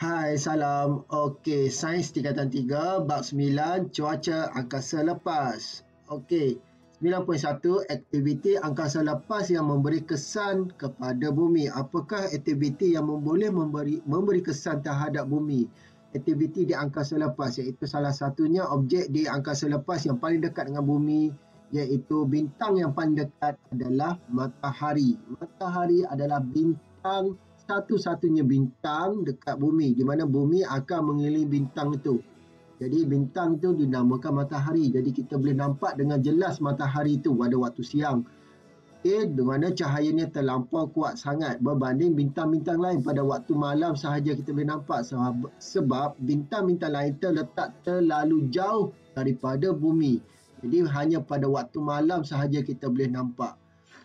Hai, salam. Okey, Sains Tingkatan 3, Bab 9, Cuaca Angkasa Lepas. Okey, 9.1, Aktiviti angkasa lepas yang memberi kesan kepada bumi. Apakah aktiviti yang boleh memberi kesan terhadap bumi? Aktiviti di angkasa lepas, iaitu salah satunya objek di angkasa lepas yang paling dekat dengan bumi, iaitu bintang yang paling dekat adalah matahari. Matahari adalah bintang satu-satunya bintang dekat bumi, di mana bumi akan mengelilingi bintang itu. Jadi bintang itu dinamakan matahari. Jadi kita boleh nampak dengan jelas matahari itu pada waktu siang. Di mana cahayanya terlampau kuat sangat berbanding bintang-bintang lain. Pada waktu malam sahaja kita boleh nampak, sebab bintang-bintang lain terletak terlalu jauh daripada bumi. Jadi hanya pada waktu malam sahaja kita boleh nampak.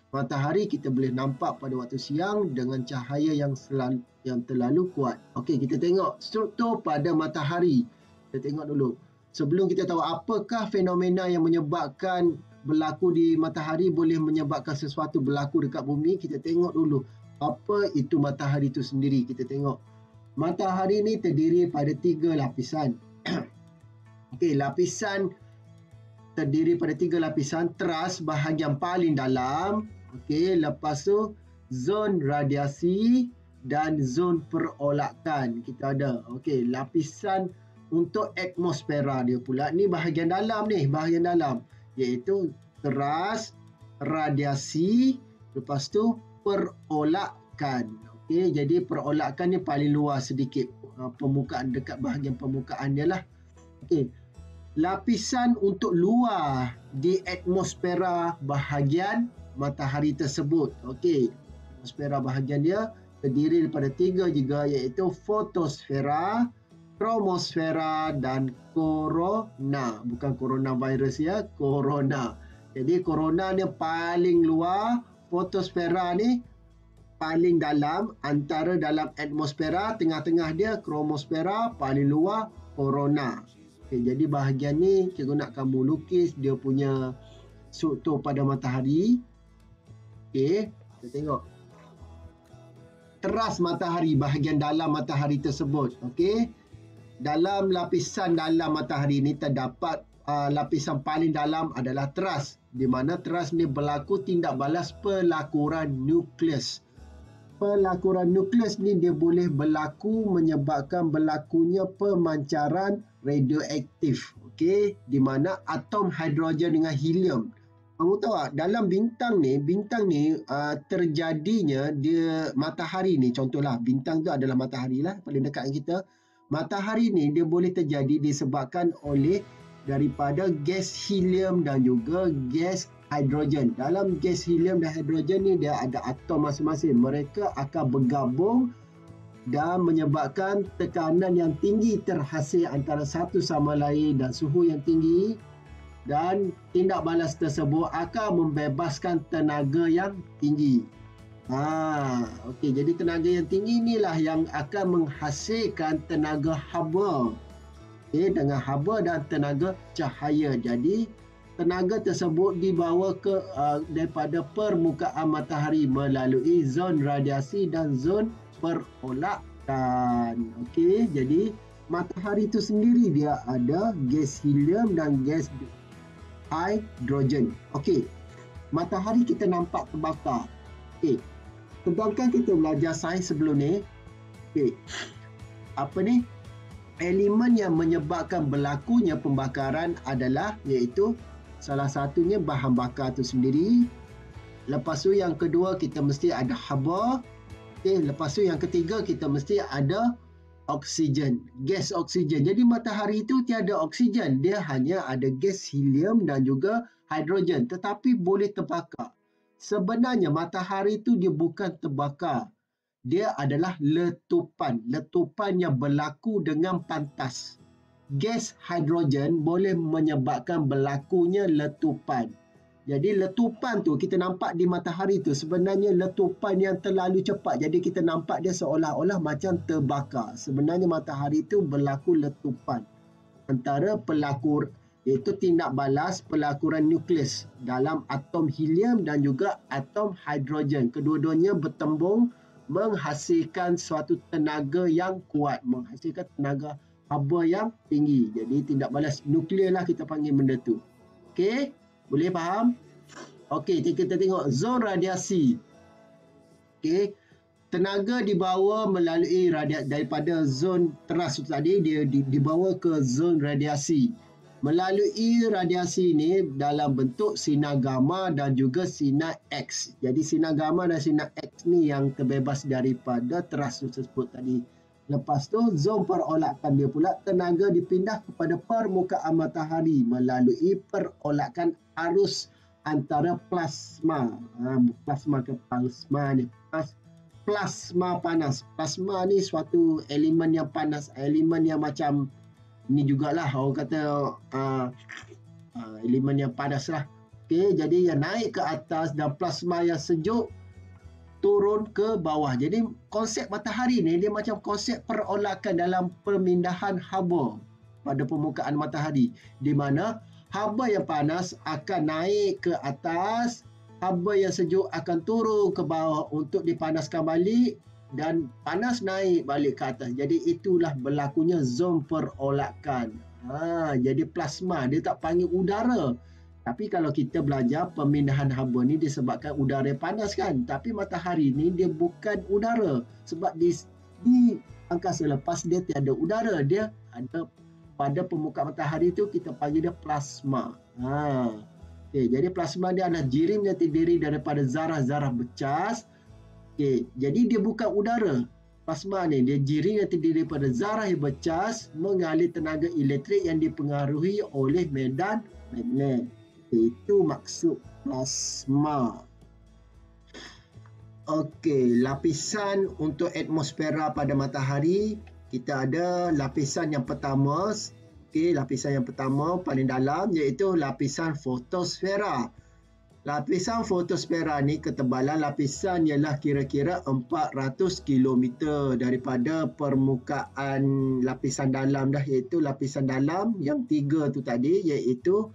Matahari kita boleh nampak pada waktu siang dengan cahaya yang terlalu kuat. Okey, kita tengok struktur pada matahari. Kita tengok dulu. Sebelum kita tahu apakah fenomena yang menyebabkan berlaku di matahari boleh menyebabkan sesuatu berlaku dekat bumi, kita tengok dulu apa itu matahari itu sendiri. Kita tengok. Matahari ni terdiri pada 3 lapisan. Okey, lapisan terdiri pada 3 lapisan. Teras bahagian paling dalam. Okey, lepas tu zon radiasi dan zon perolakan kita ada. Okey, lapisan untuk atmosfera dia pula ni bahagian dalam ni, bahagian dalam, iaitu teras, radiasi, lepas tu perolakan. Okey, jadi perolakan ni paling luas sedikit, permukaan, dekat bahagian permukaan dia lah. Okey, lapisan untuk luar di atmosfera bahagian matahari tersebut. Okey, atmosfera bahagian dia terdiri daripada 3 juga, iaitu fotosfera, kromosfera dan korona. Bukan coronavirus ya, korona. Jadi korona ni paling luar, fotosfera ni paling dalam, antara dalam atmosfera, tengah-tengah dia kromosfera, paling luar korona. Okay, jadi bahagian ni cikgu nak kamu lukis dia punya struktur pada matahari. Okey, kita tengok. Teras matahari, bahagian dalam matahari tersebut. Okey, dalam lapisan dalam matahari ni terdapat lapisan paling dalam adalah teras, di mana teras ni berlaku tindak balas pelakuran nukleus. Pelakuran nukleus ni dia boleh berlaku menyebabkan berlakunya pemancaran radioaktif. Okey, di mana atom hidrogen dengan helium. Kamu tahu tak, dalam bintang ni terjadinya dia matahari ni, contohlah bintang tu adalah matahari lah, paling dekat dengan kita. Matahari ni dia boleh terjadi disebabkan oleh daripada gas helium dan juga gas hidrogen. Dalam gas helium dan hidrogen ni dia ada atom masing-masing. Mereka akan bergabung dan menyebabkan tekanan yang tinggi terhasil antara satu sama lain dan suhu yang tinggi, dan tindak balas tersebut akan membebaskan tenaga yang tinggi. Okey, jadi tenaga yang tinggi inilah yang akan menghasilkan tenaga haba. Okey, dengan haba dan tenaga cahaya. Jadi tenaga tersebut dibawa ke daripada permukaan matahari melalui zon radiasi dan zon perolakan. Okey, jadi matahari itu sendiri dia ada gas helium dan gas hidrogen. Okey, matahari kita nampak terbakar. Okey, sedangkan kita belajar sains sebelum ni, okey, apa ni? Elemen yang menyebabkan berlakunya pembakaran adalah, iaitu salah satunya bahan bakar itu sendiri. Lepas tu yang kedua kita mesti ada haba. Okey, lepas tu yang ketiga kita mesti ada oksigen, gas oksigen. Jadi matahari itu tiada oksigen, dia hanya ada gas helium dan juga hidrogen, tetapi boleh terbakar. Sebenarnya matahari itu dia bukan terbakar, dia adalah letupan. Letupan yang berlaku dengan pantas. Gas hidrogen boleh menyebabkan berlakunya letupan. Jadi letupan tu kita nampak di matahari tu sebenarnya letupan yang terlalu cepat. Jadi kita nampak dia seolah-olah macam terbakar. Sebenarnya matahari tu berlaku letupan antara iaitu tindak balas pelakuran nukleus dalam atom helium dan juga atom hidrogen. Kedua-duanya bertembung menghasilkan suatu tenaga yang kuat, menghasilkan tenaga haba yang tinggi. Jadi tindak balas nuklear lah kita panggil benda tu. Okey, boleh faham? Okey, kita tengok zon radiasi. Okey, tenaga dibawa melalui daripada zon teras tadi, dia dibawa ke zon radiasi. Melalui radiasi ini dalam bentuk sinar gamma dan juga sinar X. Jadi sinar gamma dan sinar X ni yang terbebas daripada teras tersebut tadi. Lepas tu zon perolakan dia pula, tenaga dipindah kepada permukaan matahari melalui perolakan arus antara plasma. Plasma ke plasma ni. Plasma panas. Plasma ni suatu elemen yang panas, elemen yang macam ni jugalah orang kata elemen yang panas lah. Okey, jadi yang naik ke atas dan plasma yang sejuk turun ke bawah. Jadi konsep matahari ni dia macam konsep perolakan dalam pemindahan haba pada permukaan matahari, di mana haba yang panas akan naik ke atas, haba yang sejuk akan turun ke bawah untuk dipanaskan balik, dan panas naik balik ke atas. Jadi itulah berlakunya zon perolakan. Jadi plasma dia tak panggil udara. Tapi kalau kita belajar pemindahan haba ni disebabkan udara panas kan. Tapi matahari ni dia bukan udara. Sebab di angkasa lepas dia tiada udara. Dia ada pada permukaan matahari tu kita panggil dia plasma. Okay, jadi plasma dia adalah jirim yang terdiri daripada zarah-zarah becas. Okay, jadi dia bukan udara. Plasma ni dia jirim yang terdiri daripada zarah yang becas mengalir tenaga elektrik yang dipengaruhi oleh medan magnet. Okay, itu maksud plasma. Okey, lapisan untuk atmosfera pada matahari, kita ada lapisan yang pertama. Okey, lapisan yang pertama paling dalam iaitu lapisan fotosfera. Lapisan fotosfera ni ketebalan lapisan ialah kira-kira 400 km daripada permukaan lapisan dalam dah, iaitu lapisan dalam yang tiga tu tadi, iaitu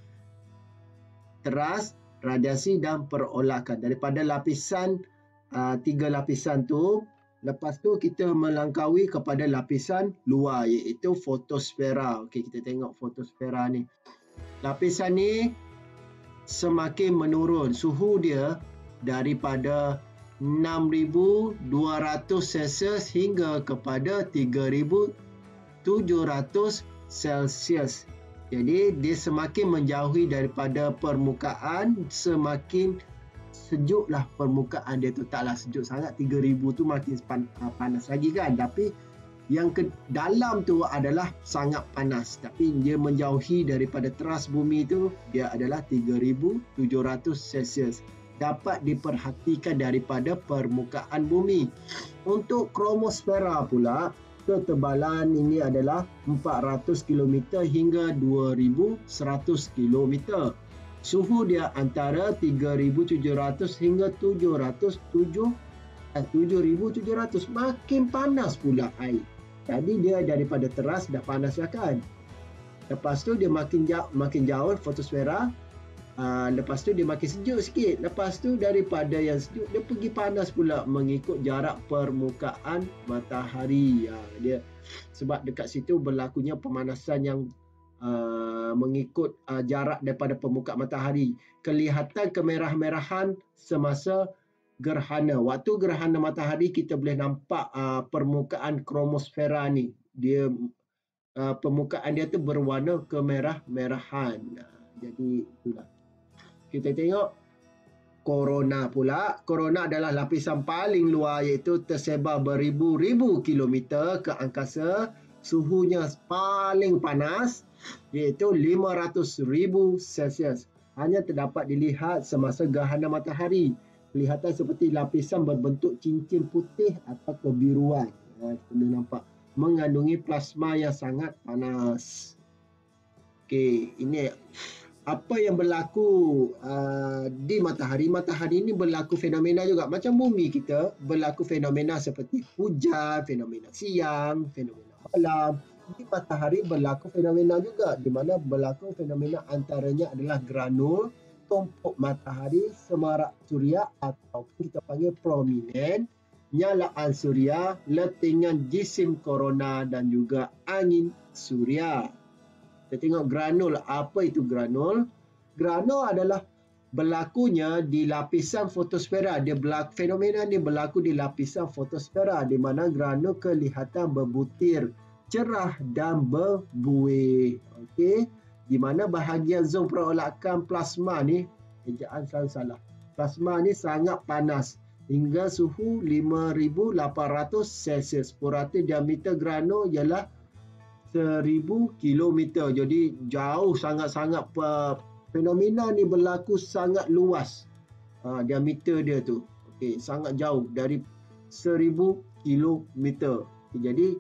teras, radiasi dan perolakan. Daripada lapisan tiga lapisan tu, lepas tu kita melangkaui kepada lapisan luar iaitu fotosfera. Okey, kita tengok fotosfera ni. Lapisan ni semakin menurun suhu dia daripada 6,200 Celsius hingga kepada 3,700 Celsius. Jadi dia semakin menjauhi daripada permukaan, semakin sejuklah permukaan dia tu. Taklah sejuk sangat, 3,000 tu makin panas lagi kan. Tapi yang ke dalam tu adalah sangat panas. Tapi dia menjauhi daripada teras bumi tu, dia adalah 3,700 Celsius. Dapat diperhatikan daripada permukaan bumi. Untuk kromosfera pula, ketebalan ini adalah 400 km hingga 2,100 km. Suhu dia antara 3,700 hingga 7,700. Makin panas pula air. Tadi dia daripada teras dah panas dah kan. Lepas tu dia makin jauh fotosfera. Lepas tu dia makin sejuk sikit. Lepas tu daripada yang sejuk dia pergi panas pula mengikut jarak permukaan matahari. Dia sebab dekat situ berlakunya pemanasan yang mengikut jarak daripada permukaan matahari. Kelihatan kemerah-merahan semasa gerhana. Waktu gerhana matahari kita boleh nampak permukaan kromosfera ni. Dia permukaan dia tu berwarna kemerah-merahan. Jadi itulah. Kita tengok korona pula. Korona adalah lapisan paling luar iaitu tersebar beribu-ribu kilometer ke angkasa. Suhunya paling panas iaitu 500,000 Celsius. Hanya terdapat dilihat semasa gerhana matahari. Kelihatan seperti lapisan berbentuk cincin putih atau kebiruan. Kita boleh nampak mengandungi plasma yang sangat panas. Okey, ini apa yang berlaku di matahari. Matahari ini berlaku fenomena juga macam bumi kita, berlaku fenomena seperti hujan, fenomena siang, fenomena malam. Di matahari berlaku fenomena juga, di mana berlaku fenomena antaranya adalah granul, tumpuk matahari, semarak suria ataupun kita panggil prominent, nyalaan suria, lettingan jisim korona dan juga angin suria. Kita tengok granul. Apa itu granul? Granul adalah berlakunya di lapisan fotosfera. Fenomena ni berlaku di lapisan fotosfera di mana granul kelihatan berbutir, cerah dan berbuih. Okey, di mana bahagian zon perolakan plasma ni, ejaan selalu salah. Plasma ni sangat panas hingga suhu 5,800 Celsius. Purata diameter granul ialah 1,000 kilometer. Jadi jauh sangat-sangat. Fenomena ni berlaku sangat luas. Diameter dia tu. Okey, sangat jauh dari 1,000 kilometer. Jadi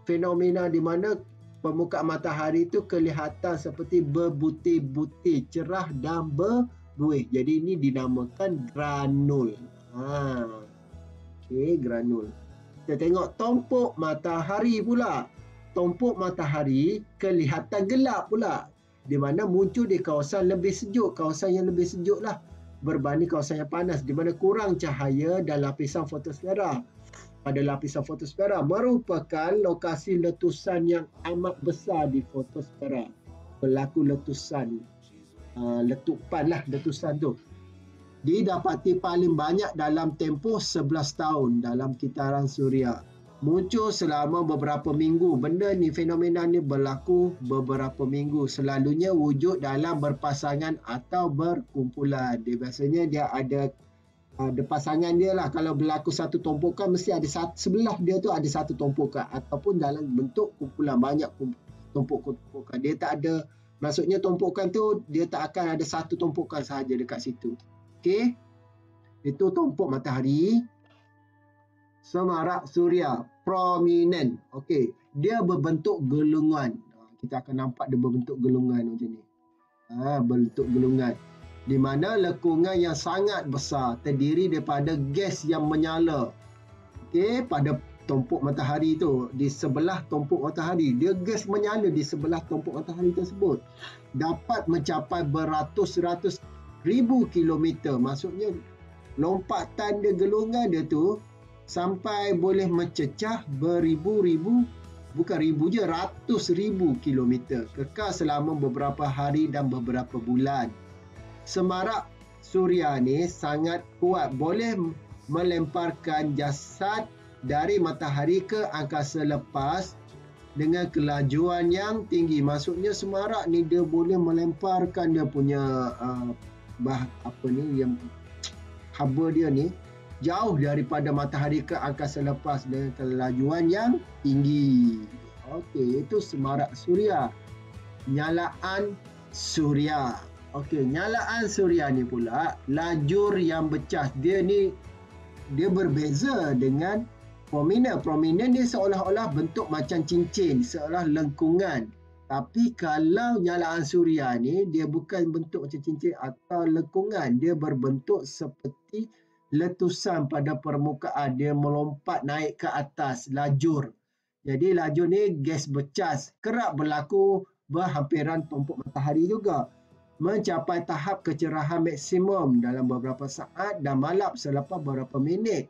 fenomena di mana permukaan matahari itu kelihatan seperti berbutir-butir, cerah dan berbuih. Jadi ini dinamakan granul. Okey, granul. Kita tengok tumpuk matahari pula. Tumpuk matahari kelihatan gelap pula, di mana muncul di kawasan lebih sejuk. Kawasan yang lebih sejuk lah berbanding kawasan yang panas, di mana kurang cahaya dan lapisan fotosfera. Pada lapisan fotosfera merupakan lokasi letusan yang amat besar di fotosfera. Berlaku letusan, letusan tu. Didapati paling banyak dalam tempoh 11 tahun dalam kitaran suria. Muncul selama beberapa minggu. Fenomena ni berlaku beberapa minggu. Selalunya wujud dalam berpasangan atau berkumpulan. Biasanya dia ada pasangan dia lah. Kalau berlaku satu tumpukan, mesti ada sebelah dia tu ada satu tumpukan. Ataupun dalam bentuk kumpulan, banyak tumpukan. Dia tak ada, maksudnya tumpukan tu, dia tak akan ada satu tumpukan sahaja dekat situ. Okey, itu tumpuk matahari. Semarak suria, prominent. Okey, dia berbentuk gelungan. Kita akan nampak dia berbentuk gelungan macam ni. Berbentuk gelungan. Di mana lekungan yang sangat besar terdiri daripada gas yang menyala. Okey, pada tumpuk matahari tu, di sebelah tumpuk matahari, dia gas menyala di sebelah tumpuk matahari tersebut. Dapat mencapai beratus-ratus ribu kilometer. Maksudnya lompatan dia, gelungan dia tu sampai boleh mencecah beribu-ribu, bukan ribu je, ratus ribu kilometer. Kekal selama beberapa hari dan beberapa bulan. Semarak suria ni sangat kuat, boleh melemparkan jasad dari matahari ke angkasa lepas dengan kelajuan yang tinggi. Maksudnya semarak ni dia boleh melemparkan dia punya yang haba dia ni jauh daripada matahari ke angkasa lepas dengan kelajuan yang tinggi. Okey, itu semarak suria. Nyalaan suria. Okey, nyalaan suria ni pula lajur yang bercas. Dia berbeza dengan prominent. Prominent dia seolah-olah bentuk macam cincin, seolah lengkungan. Tapi kalau nyalaan suria ni, dia bukan bentuk macam cincin atau lengkungan. Dia berbentuk seperti letusan pada permukaan. Dia melompat naik ke atas, lajur. Jadi lajur ni gas bercas. Kerap berlaku berhampiran tumpuk matahari juga. Mencapai tahap kecerahan maksimum dalam beberapa saat dan malap selepas beberapa minit.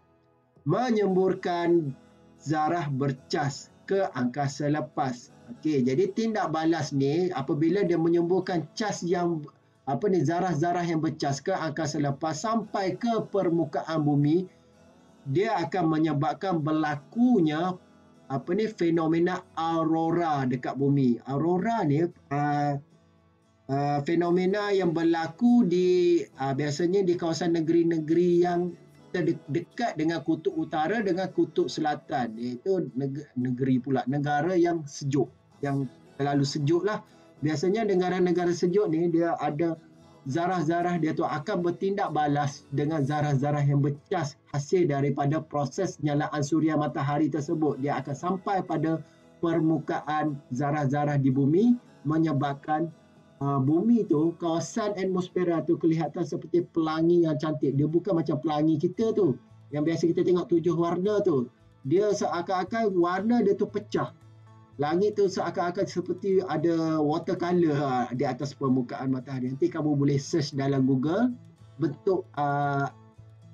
Menyemburkan zarah bercas ke angkasa lepas. Okey, jadi tindak balas ni apabila dia menyemburkan cas yang zarah-zarah yang bercas ke angkasa lepas sampai ke permukaan bumi, dia akan menyebabkan berlakunya fenomena aurora dekat bumi. Aurora ni fenomena yang berlaku di biasanya di kawasan negeri-negeri yang dekat dengan kutub utara dengan kutub selatan, iaitu negara yang sejuk, yang terlalu sejuk lah. Biasanya negara-negara sejuk ni dia ada zarah-zarah dia tu akan bertindak balas dengan zarah-zarah yang bercas hasil daripada proses nyalaan suria matahari tersebut. Dia akan sampai pada permukaan zarah-zarah di bumi, menyebabkan bumi tu, kawasan atmosfera tu kelihatan seperti pelangi yang cantik. Dia bukan macam pelangi kita tu yang biasa kita tengok 7 warna tu. Dia seakan-akan warna dia tu pecah. Langit tu seakan-akan seperti ada watercolor di atas permukaan matahari. Nanti kamu boleh search dalam Google bentuk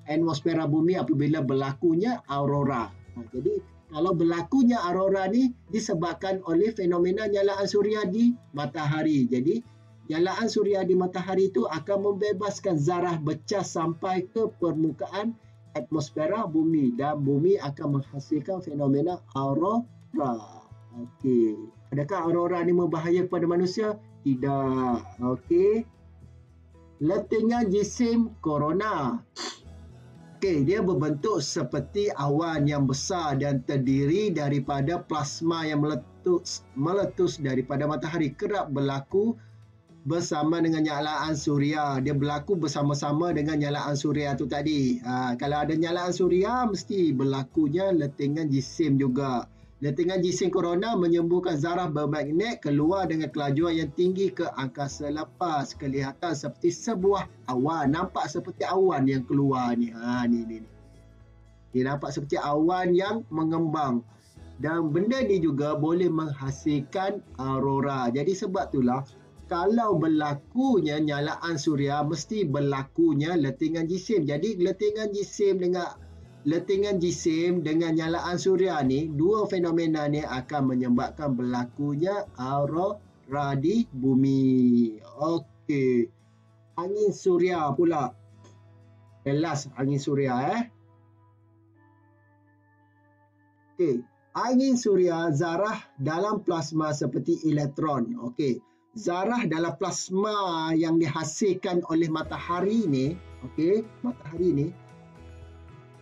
atmosfera bumi apabila berlakunya aurora. Jadi kalau berlakunya aurora ni disebabkan oleh fenomena nyalaan suria di matahari. Jadi nyalaan suria di matahari itu akan membebaskan zarah bercas sampai ke permukaan atmosfera bumi dan bumi akan menghasilkan fenomena aurora. Okey. Adakah aurora ni berbahaya kepada manusia? Tidak. Okey. Letengah jisim korona. Okey, dia berbentuk seperti awan yang besar dan terdiri daripada plasma yang meletus daripada matahari. Kerap berlaku bersama dengan nyalaan suria. Dia berlaku bersama-sama dengan nyalaan suria tu tadi. Kalau ada nyalaan suria, mesti berlakunya letengan jisim juga. Letengan jisim korona menyembuhkan zarah bermagnet keluar dengan kelajuan yang tinggi ke angkasa lepas. Kelihatan seperti sebuah awan. Nampak seperti awan yang keluar ni. Ni. Dia nampak seperti awan yang mengembang. Dan benda ni juga boleh menghasilkan aurora. Jadi sebab itulah kalau berlakunya nyalaan suria mesti berlakunya letengan jisim. Jadi letengan jisim dengan nyalaan suria ni, dua fenomena ni akan menyebabkan berlakunya aurora di bumi. Okey. Angin suria pula. Last angin suria Okey. Angin suria zarah dalam plasma seperti elektron. Okey. Zarah dalam plasma yang dihasilkan oleh matahari ni, matahari ni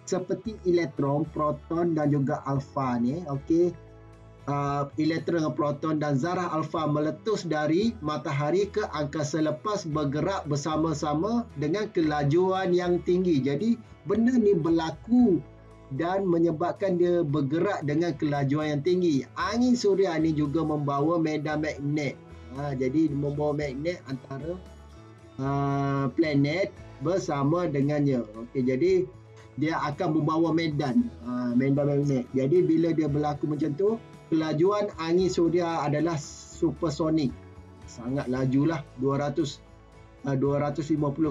seperti elektron, proton dan juga alfa ni, elektron, proton dan zarah alfa meletus dari matahari ke angkasa lepas bergerak bersama-sama dengan kelajuan yang tinggi. Jadi benda ni berlaku dan menyebabkan dia bergerak dengan kelajuan yang tinggi. Angin suria ni juga membawa medan magnet. Jadi membawa magnet antara planet bersama dengannya. Jadi dia akan membawa medan magnet. Jadi bila dia berlaku macam tu, kelajuan angin suria adalah supersonik. Sangat lajulah, 250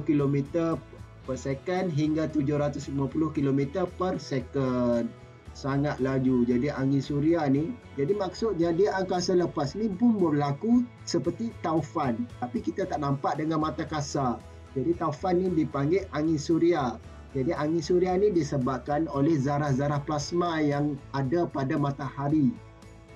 km per second hingga 750 km per second. Sangat laju. Jadi angin suria ni, jadi maksudnya dia angkasa lepas ni pun berlaku seperti taufan. Tapi kita tak nampak dengan mata kasar. Jadi taufan ni dipanggil angin suria. Jadi angin suria ni disebabkan oleh zarah-zarah plasma yang ada pada matahari.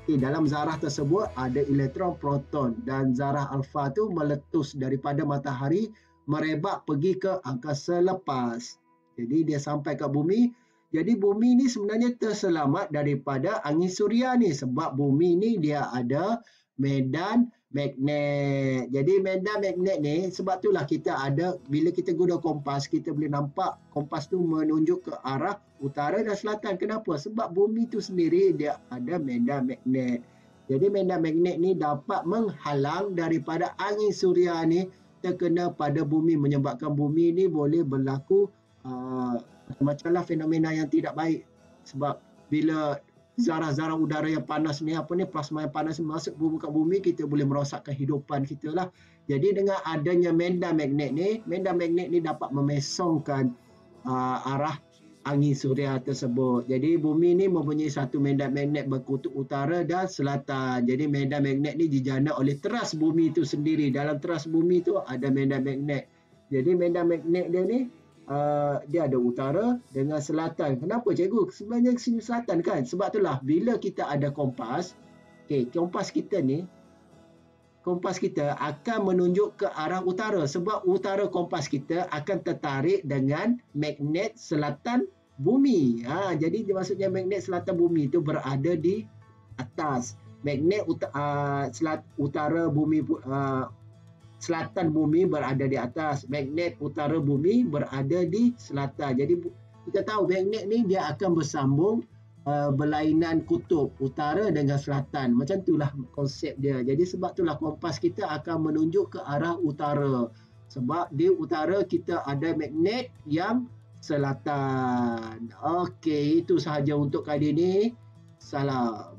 Dalam zarah tersebut ada elektron, proton dan zarah alfa tu meletus daripada matahari merebak pergi ke angkasa lepas. Jadi dia sampai ke bumi. Jadi bumi ni sebenarnya terselamat daripada angin suria ni sebab bumi ni dia ada medan magnet. Jadi medan magnet ni sebab itulah kita ada, bila kita guna kompas, kita boleh nampak kompas tu menunjuk ke arah utara dan selatan. Kenapa? Sebab bumi tu sendiri dia ada medan magnet. Jadi medan magnet ni dapat menghalang daripada angin suria ni terkena pada bumi, menyebabkan bumi ni boleh berlaku macamlah fenomena yang tidak baik. Sebab bila zarah-zarah udara yang panas ni, plasma yang panas masuk ke bumi, kita boleh merosakkan kehidupan kita lah. Jadi dengan adanya medan magnet ni dapat memesongkan arah angin suria tersebut. Jadi bumi ni mempunyai satu medan magnet berkutub utara dan selatan. Jadi medan magnet ni dijana oleh teras bumi itu sendiri. Dalam teras bumi tu ada medan magnet. Jadi medan magnet dia ni dia ada utara dengan selatan. Kenapa cikgu? Sebenarnya sini selatan kan? Sebab itulah bila kita ada kompas, kompas kita akan menunjuk ke arah utara sebab utara kompas kita akan tertarik dengan magnet selatan bumi. Jadi maksudnya magnet selatan bumi itu berada di atas. Magnet utara bumi selatan bumi berada di atas. Magnet utara bumi berada di selatan. Jadi kita tahu magnet ni dia akan bersambung berlainan kutub utara dengan selatan. Macam itulah konsep dia. Jadi sebab itulah kompas kita akan menunjuk ke arah utara. Sebab di utara kita ada magnet yang selatan. Okey, itu sahaja untuk kali ini. Salam.